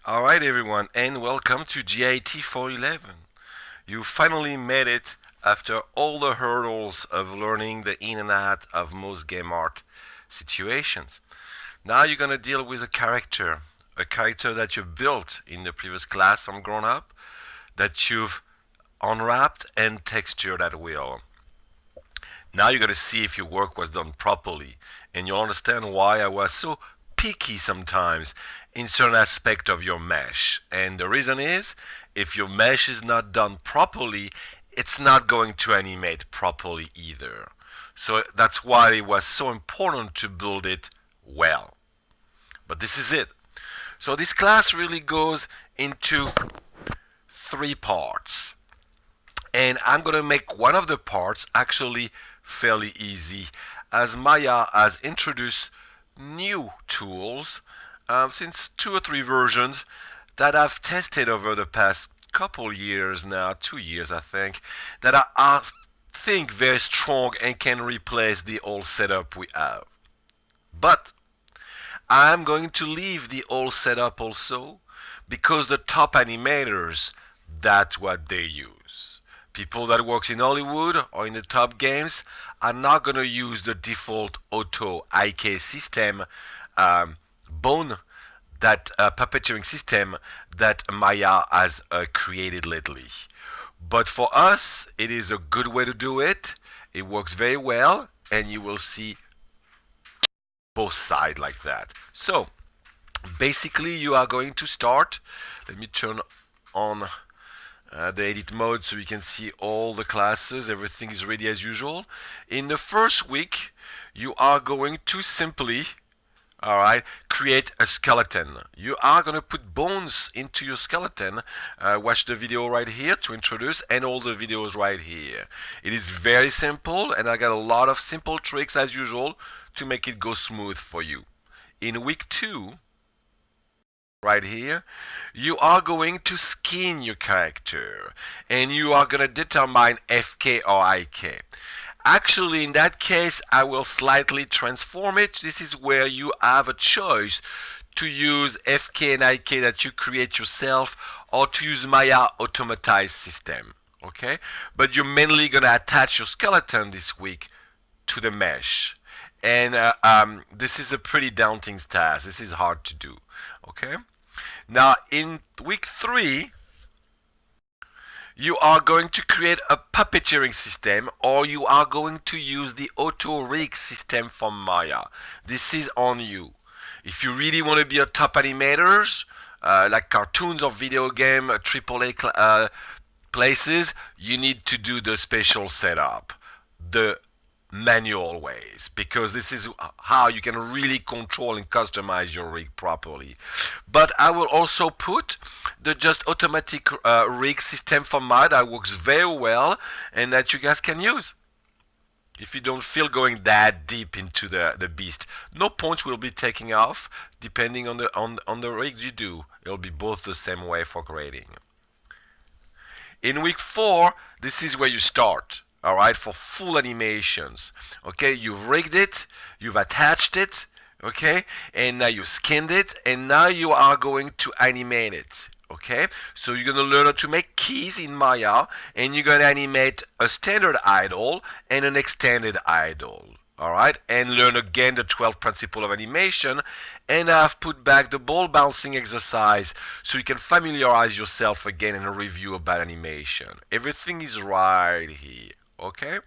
Alright everyone, and welcome to git411. You finally made it after all the hurdles of learning the in and out of most game art situations. Now you're gonna deal with a character that you built in the previous class on Grown Up, that you've unwrapped and textured at will. Now you're gonna see if your work was done properly, and you'll understand why I was so picky sometimes in certain aspect of your mesh. And the reason is, if your mesh is not done properly, it's not going to animate properly either. So that's why it was so important to build it well. But this is it. So this class really goes into 3 parts. And I'm going to make one of the parts actually fairly easy, as Maya has introduced new tools since 2 or 3 versions that I've tested over the past couple years now, 2 years I think, that I think very strong and can replace the old setup we have. But I'm going to leave the old setup also, because the top animators, that's what they use. People that works in Hollywood or in the top games are not going to use the default auto IK system, bone, that puppeteering system that Maya has created lately. But for us, it is a good way to do it. It works very well, and you will see both sides like that. So basically you are going to start. Let me turn on the edit mode so we can see all the classes. Everything is ready as usual. In the first week, you are going to simply, create a skeleton. You are going to put bones into your skeleton. Watch the video right here to introduce, and all the videos right here. It is very simple, and I got a lot of simple tricks as usual to make it go smooth for you. In week 2, right here, you are going to skin your character, and you are going to determine FK or IK. Actually, in that case, I will slightly transform it. This is where you have a choice to use FK and IK that you create yourself, or to use Maya automatized system. Okay, but you're mainly going to attach your skeleton this week to the mesh. And this is a pretty daunting task. This is hard to do. Okay. Now, in week 3, you are going to create a puppeteering system, or you are going to use the auto rig system from Maya. This is on you. If you really want to be a top animators, like cartoons or video game, AAA places, you need to do the special setup, the manual ways, because this is how you can really control and customize your rig properly. But I will also put the just automatic rig system from Maya that works very well and that you guys can use if you don't feel going that deep into the beast. No points will be taking off depending on the rigs you do. It'll be both the same way for grading. In week 4, this is where you start. All right, for full animations. Okay, you've rigged it, you've attached it, okay, and now you skinned it, and now you are going to animate it. Okay, so you're going to learn how to make keys in Maya, and you're going to animate a standard idle and an extended idle. All right, and learn again the 12 principles of animation, and I've put back the ball bouncing exercise so you can familiarize yourself again and review about animation. Everything is right here. Okay,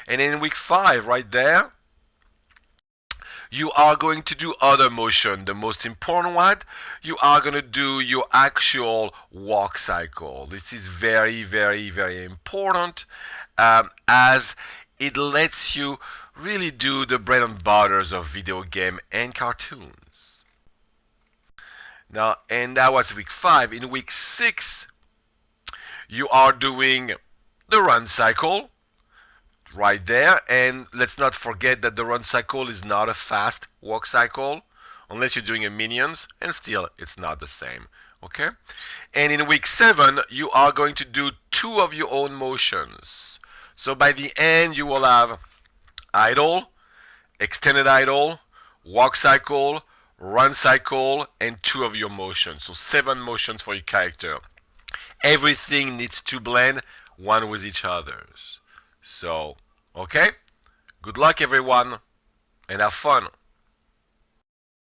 and in week 5 right there, you are going to do other motion. The most important one, you are going to do your actual walk cycle. This is very, very, very important, as it lets you really do the bread and butters of video game and cartoons. Now, and that was week 5. In week 6, you are doing the run cycle right there, and let's not forget that the run cycle is not a fast walk cycle unless you're doing a minions, and still it's not the same. Okay, and in week 7 you are going to do 2 of your own motions. So by the end you will have idle, extended idle, walk cycle, run cycle, and 2 of your motions. So 7 motions for your character. Everything needs to blend one with each other's. So, okay? Good luck everyone and have fun.